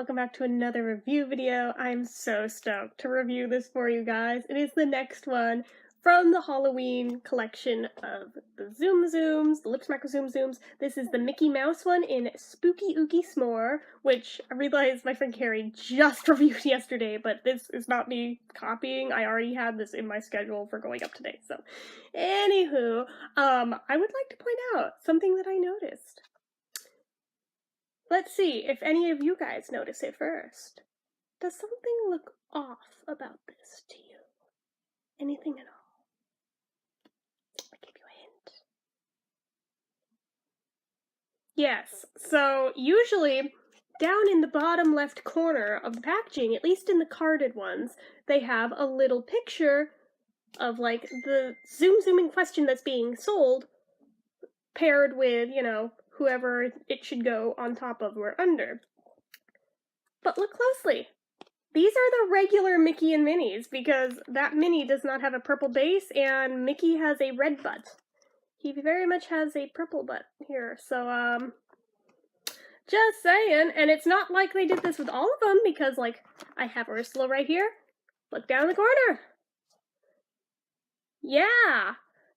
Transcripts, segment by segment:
welcome back to another review video. I'm so stoked to review this for you guys. It is the next one from the Halloween collection of the Tsum Tsums, the Lip Smacker Tsum Tsums. This is the Mickey Mouse one in Spooky Ooky S'more, which I realized my friend Carrie just reviewed yesterday, but this is not me copying. I already had this in my schedule for going up today. So, anywho, I would like to point out something that I noticed. Let's see if any of you guys notice it first. Does something look off about this to you? Anything at all? I'll give you a hint. Yes, so usually down in the bottom left corner of the packaging, at least in the carded ones, they have a little picture of like the Tsum Tsum in question that's being sold paired with, you know, whoever it should go on top of or under. But look closely. These are the regular Mickey and Minnies, because that Minnie does not have a purple base, and Mickey has a red butt. He very much has a purple butt here, so, just saying. And it's not like they did this with all of them, because, like, I have Ursula right here. Look down the corner. Yeah.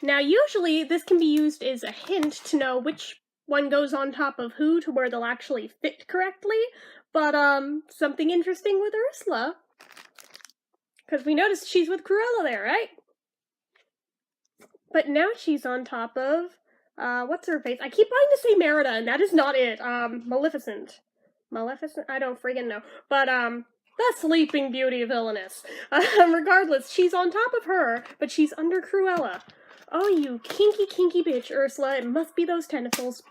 Now, usually, this can be used as a hint to know which one goes on top of who to where they'll actually fit correctly. But, something interesting with Ursula. Because we noticed she's with Cruella there, right? But now she's on top of, what's her face? I keep wanting to say Merida, and that is not it. Maleficent. Maleficent? I don't friggin' know. But, the Sleeping Beauty villainess. Regardless, she's on top of her, but she's under Cruella. Oh, you kinky, kinky bitch, Ursula. It must be those tentacles.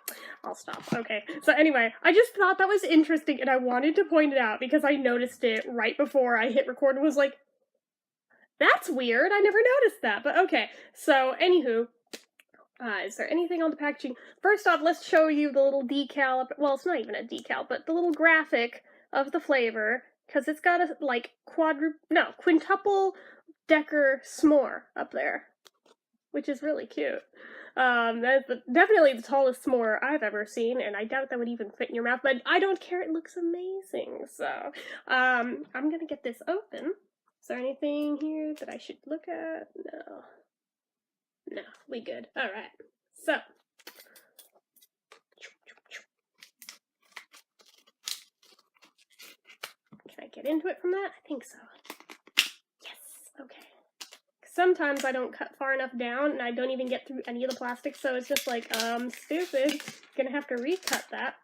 I'll stop. Okay. So anyway, I just thought that was interesting, and I wanted to point it out because I noticed it right before I hit record and was like, that's weird. I never noticed that. But okay. So, anywho, is there anything on the packaging? First off, let's show you the little decal. Well, it's not even a decal, but the little graphic of the flavor, because it's got a, like, quintuple decker s'more up there, which is really cute. That's definitely the tallest s'more I've ever seen, and I doubt that would even fit in your mouth, but I don't care, it looks amazing. So, I'm gonna get this open. Is there anything here that I should look at? No. No, we good. Alright, so. Can I get into it from that? I think so. Yes, okay. Sometimes I don't cut far enough down, and I don't even get through any of the plastic, so it's just like, stupid. Gonna have to recut that.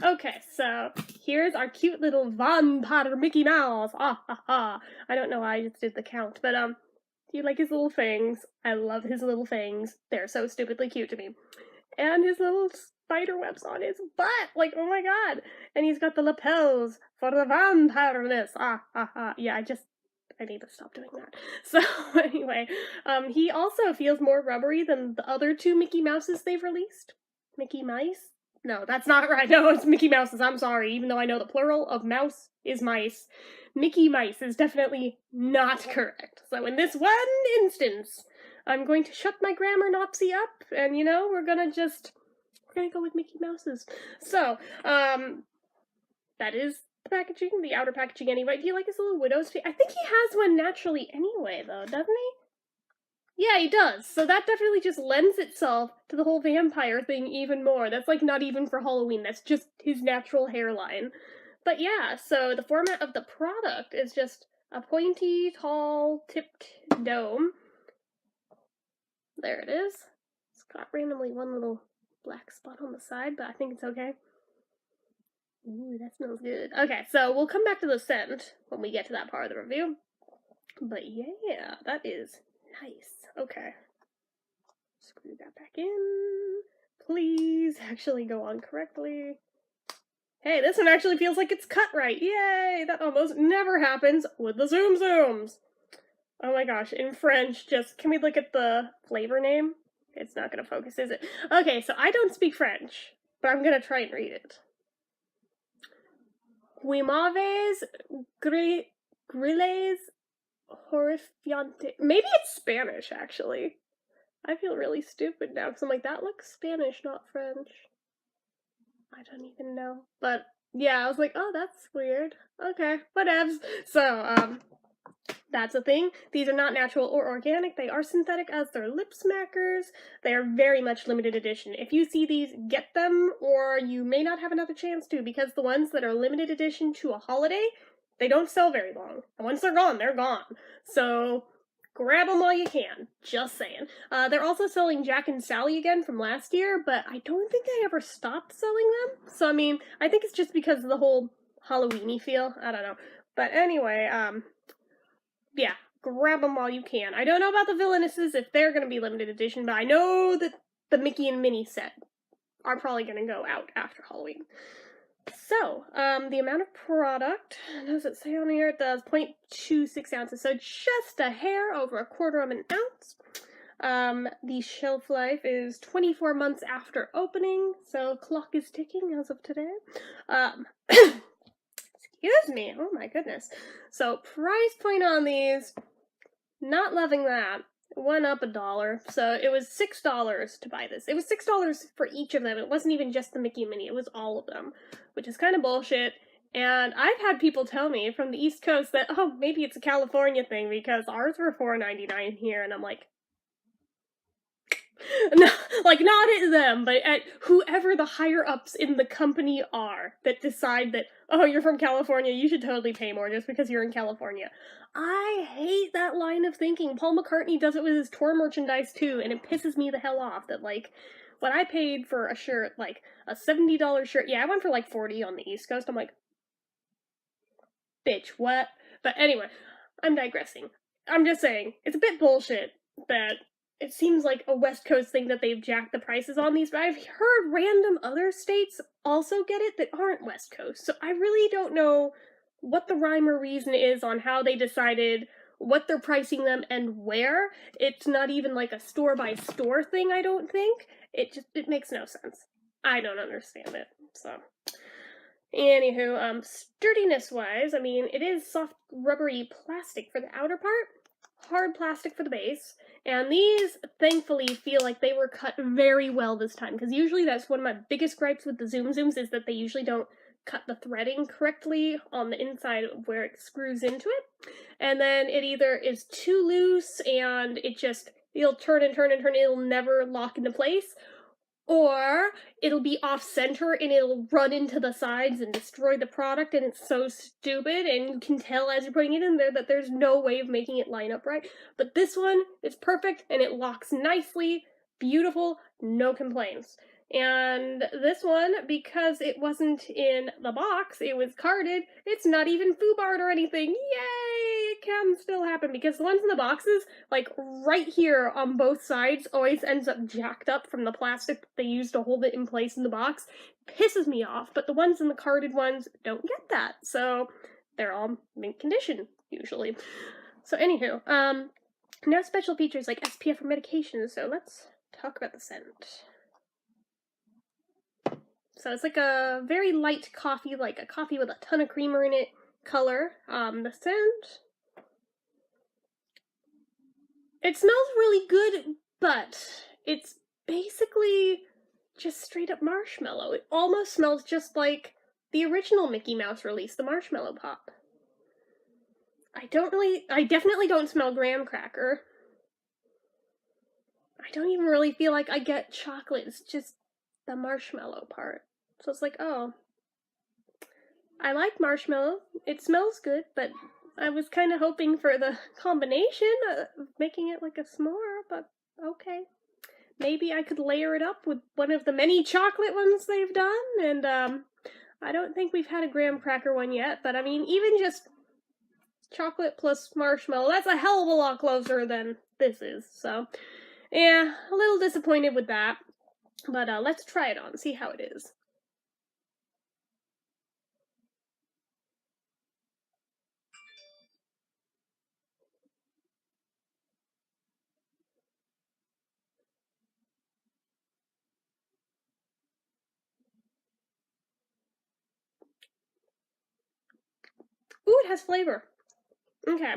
Okay, so here's our cute little vampire Mickey Mouse. Ah, ha, ha. I don't know why I just did the count, but, do you like his little fangs? I love his little fangs. They're so stupidly cute to me. And his little spider webs on his butt. Like, oh my god. And he's got the lapels for the vampireness. Ah, ha, ha. Yeah, I need to stop doing that. So, anyway, he also feels more rubbery than the other two Mickey Mouses they've released. Mickey Mice? No, that's not right. No, it's Mickey Mouses. I'm sorry, even though I know the plural of mouse is mice. Mickey Mice is definitely not correct. So in this one instance, I'm going to shut my grammar Nazi up, and, you know, we're gonna go with Mickey Mouses. So, that is the packaging, the outer packaging anyway. Do you like his little widow's face? I think he has one naturally anyway, though, doesn't he? Yeah, he does. So that definitely just lends itself to the whole vampire thing even more. That's, like, not even for Halloween. That's just his natural hairline. But yeah, so the format of the product is just a pointy, tall, tipped dome. There it is. It's got randomly one little black spot on the side, but I think it's okay. Ooh, that smells good. Okay, so we'll come back to the scent when we get to that part of the review. But yeah, that is nice. Okay. Screw that back in. Please actually go on correctly. Hey, this one actually feels like it's cut right. Yay! That almost never happens with the Tsum Tsums. Oh my gosh, in French, can we look at the flavor name? It's not gonna focus, is it? Okay, so I don't speak French, but I'm gonna try and read it. Guimaves grilles horrifiante. Maybe it's Spanish, actually. I feel really stupid now, because I'm like, that looks Spanish, not French. I don't even know. But Yeah, I was like, oh, that's weird. Okay, whatevs. So, that's a thing. These are not natural or organic. They are synthetic as they're lip smackers. They are very much limited edition. If you see these, get them, or you may not have another chance to, because the ones that are limited edition to a holiday, they don't sell very long. And once they're gone, they're gone. So grab them while you can. Just saying. They're also selling Jack and Sally again from last year, but I don't think they ever stopped selling them. So, I mean, I think it's just because of the whole Halloween-y feel. I don't know. But anyway, yeah, grab them while you can. I don't know about the Villainesses if they're going to be limited edition, but I know that the Mickey and Minnie set are probably going to go out after Halloween. So, the amount of product, does it say on here? It does 0.26 ounces, so just a hair over a quarter of an ounce. The shelf life is 24 months after opening, so clock is ticking as of today. Excuse me, oh my goodness. So, price point on these, not loving that. Went up $1. So it was $6 to buy this. It was $6 for each of them. It wasn't even just the Mickey and Minnie. It was all of them, which is kind of bullshit. And I've had people tell me from the East Coast that, oh, maybe it's a California thing because ours were $4.99 here. And I'm like, no, like, not at them, but at whoever the higher-ups in the company are that decide that, oh, you're from California, you should totally pay more just because you're in California. I hate that line of thinking. Paul McCartney does it with his tour merchandise, too, and it pisses me the hell off that, like, when I paid for a shirt, like, a $70 shirt, yeah, I went for, like, 40 on the East Coast, I'm like, bitch, what? But anyway, I'm digressing. I'm just saying, it's a bit bullshit that it seems like a West Coast thing that they've jacked the prices on these, but I've heard random other states also get it that aren't West Coast. So I really don't know what the rhyme or reason is on how they decided what they're pricing them and where. It's not even like a store by store thing, I don't think. It makes no sense. I don't understand it. So anywho, sturdiness-wise, I mean, it is soft, rubbery plastic for the outer part, hard plastic for the base, and these, thankfully, feel like they were cut very well this time, because usually that's one of my biggest gripes with the Tsum Tsums, is that they usually don't cut the threading correctly on the inside of where it screws into it, and then it either is too loose, and it'll turn and turn and turn, it'll never lock into place, or it'll be off-center and it'll run into the sides and destroy the product, and it's so stupid, and you can tell as you're putting it in there that there's no way of making it line up right. But this one is perfect, and it locks nicely, beautiful, no complaints. And this one, because it wasn't in the box, it was carded, it's not even FUBAR'd or anything. Yay! It can still happen, because the ones in the boxes, like right here on both sides, always ends up jacked up from the plastic they use to hold it in place in the box. Pisses me off, but the ones in the carded ones don't get that, so they're all mint condition, usually. So anywho, no special features like SPF or medications, so let's talk about the scent. So it's like a very light coffee, like a coffee with a ton of creamer in it color. The scent, it smells really good, but it's basically just straight up marshmallow. It almost smells just like the original Mickey Mouse release, the Marshmallow Pop. I definitely don't smell graham cracker. I don't even really feel like I get chocolate, it's just the marshmallow part. So it's like, oh, I like marshmallow. It smells good, but I was kind of hoping for the combination of making it like a s'more, but okay. Maybe I could layer it up with one of the many chocolate ones they've done, and I don't think we've had a graham cracker one yet, but I mean, even just chocolate plus marshmallow, that's a hell of a lot closer than this is, so yeah, a little disappointed with that, but let's try it on, see how it is. Ooh, it has flavor. Okay,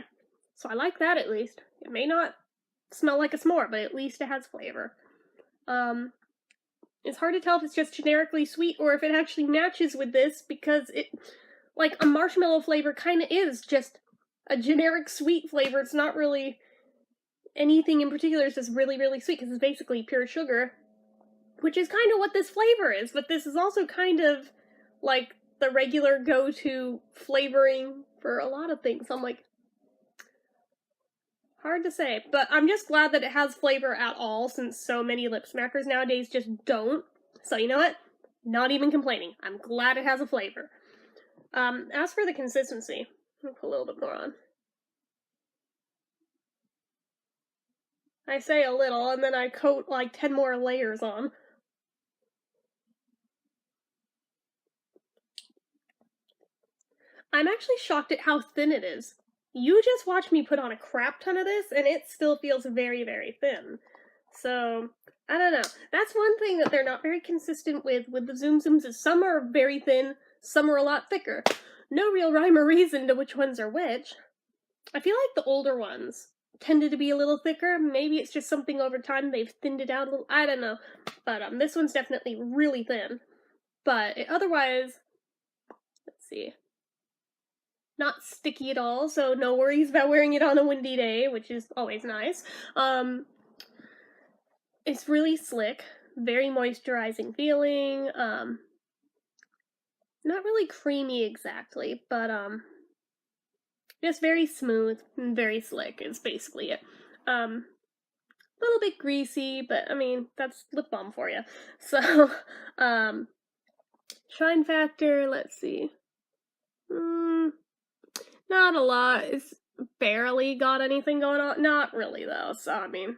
so I like that at least. It may not smell like a s'more, but at least it has flavor. It's hard to tell if it's just generically sweet or if it actually matches with this, because it, like, a marshmallow flavor kind of is just a generic sweet flavor. It's not really anything in particular. It's just really, really sweet because it's basically pure sugar, which is kind of what this flavor is, but this is also kind of like the regular go-to flavoring for a lot of things. I'm like, hard to say, but I'm just glad that it has flavor at all, since so many lip smackers nowadays just don't. So you know what? Not even complaining. I'm glad it has a flavor. As for the consistency, I'll put a little bit more on. I say a little, and then I coat like 10 more layers on. I'm actually shocked at how thin it is. You just watch me put on a crap ton of this, and it still feels very, very thin. So, I don't know. That's one thing that they're not very consistent with the Tsum Tsums, is some are very thin, some are a lot thicker. No real rhyme or reason to which ones are which. I feel like the older ones tended to be a little thicker. Maybe it's just something over time they've thinned it out a little. I don't know. But this one's definitely really thin. But otherwise, let's see. Not sticky at all, so no worries about wearing it on a windy day, which is always nice. It's really slick, very moisturizing feeling. Not really creamy exactly, but just very smooth and very slick is basically it. A little bit greasy, but I mean, that's lip balm for you. So, shine factor, let's see. Not a lot. It's barely got anything going on. Not really, though. So, I mean,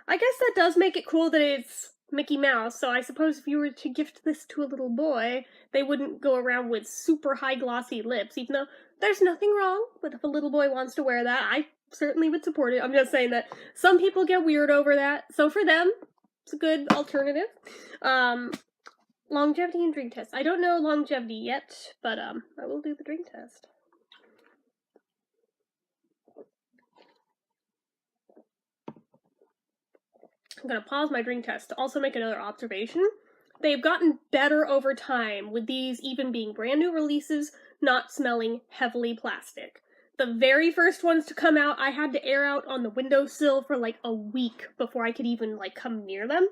I guess that does make it cool that it's Mickey Mouse. So I suppose if you were to gift this to a little boy, they wouldn't go around with super high glossy lips, even though there's nothing wrong with if a little boy wants to wear that. I certainly would support it. I'm just saying that some people get weird over that. So for them, it's a good alternative. Longevity and drink test. I don't know longevity yet, but I will do the drink test. I'm going to pause my drink test to also make another observation. They've gotten better over time, with these even being brand new releases, not smelling heavily plastic. The very first ones to come out, I had to air out on the windowsill for like a week before I could even like come near them.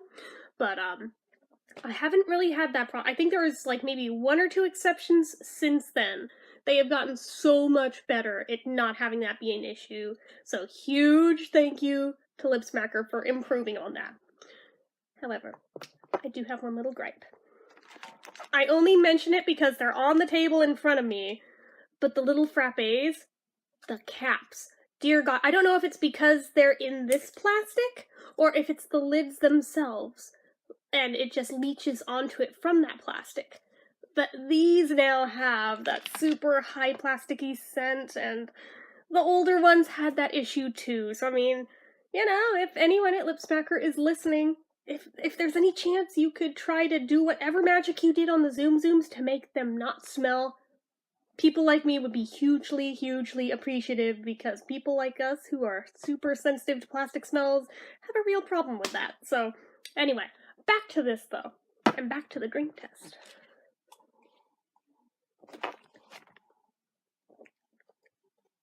But I haven't really had that problem. I think there was like maybe 1 or 2 exceptions since then. They have gotten so much better at not having that be an issue. So huge thank you to Lip Smacker for improving on that. However, I do have one little gripe. I only mention it because they're on the table in front of me, but the little frappes, the caps, dear God, I don't know if it's because they're in this plastic or if it's the lids themselves and it just leaches onto it from that plastic. But these now have that super high plasticky scent, and the older ones had that issue too. So I mean, you know, if anyone at Lip Smacker is listening, if there's any chance you could try to do whatever magic you did on the Tsum Tsums to make them not smell, people like me would be hugely, hugely appreciative, because people like us who are super sensitive to plastic smells have a real problem with that. So, anyway, back to this though, and back to the drink test.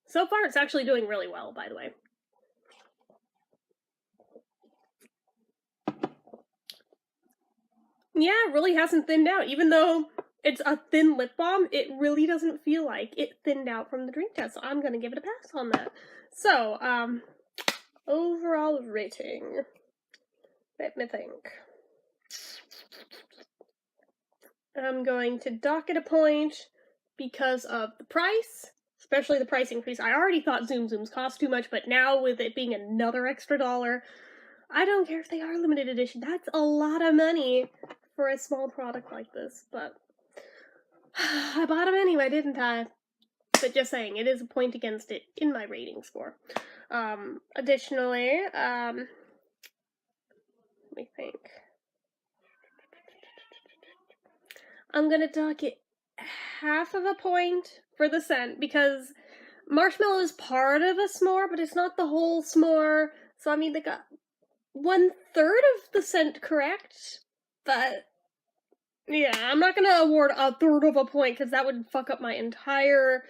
So far, it's actually doing really well, by the way. Yeah, it really hasn't thinned out. Even though it's a thin lip balm, it really doesn't feel like it thinned out from the drink test. So I'm gonna give it a pass on that. So, overall rating. Let me think. I'm going to dock it a point because of the price, especially the price increase. I already thought Tsum Tsums cost too much, but now with it being another extra $1, I don't care if they are limited edition. That's a lot of money for a small product like this, but I bought them anyway, didn't I? But just saying, it is a point against it in my rating score. Additionally, let me think. I'm gonna dock it half of a point for the scent, because marshmallow is part of a s'more, but it's not the whole s'more. So I mean, they got 1/3 of the scent correct, But yeah, I'm not gonna award a third of a point because that would fuck up my entire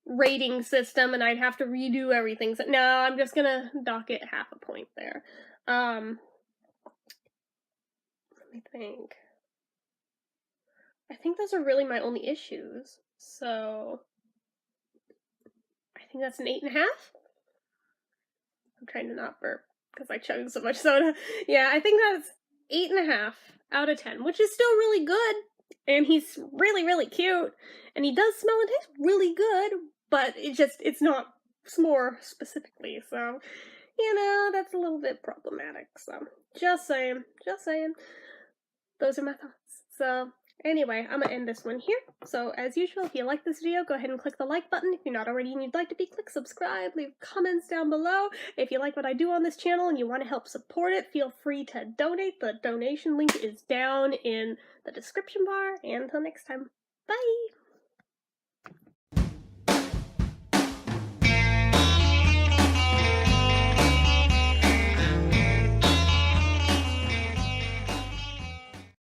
rating system and I'd have to redo everything. So no, I'm just gonna dock it half a point there. Let me think. I think those are really my only issues. So I think that's an 8.5. I'm trying to not burp because I chugged so much soda. Yeah, I think that's 8.5 out of 10, which is still really good. And he's really, really cute. And he does smell and taste really good, but it's not s'more specifically. So, you know, that's a little bit problematic. So, just saying. Those are my thoughts. So, anyway, I'm gonna end this one here. So, as usual, if you like this video, go ahead and click the like button. If you're not already and you'd like to be, click subscribe. Leave comments down below. If you like what I do on this channel and you want to help support it, feel free to donate. The donation link is down in the description bar. And until next time, bye!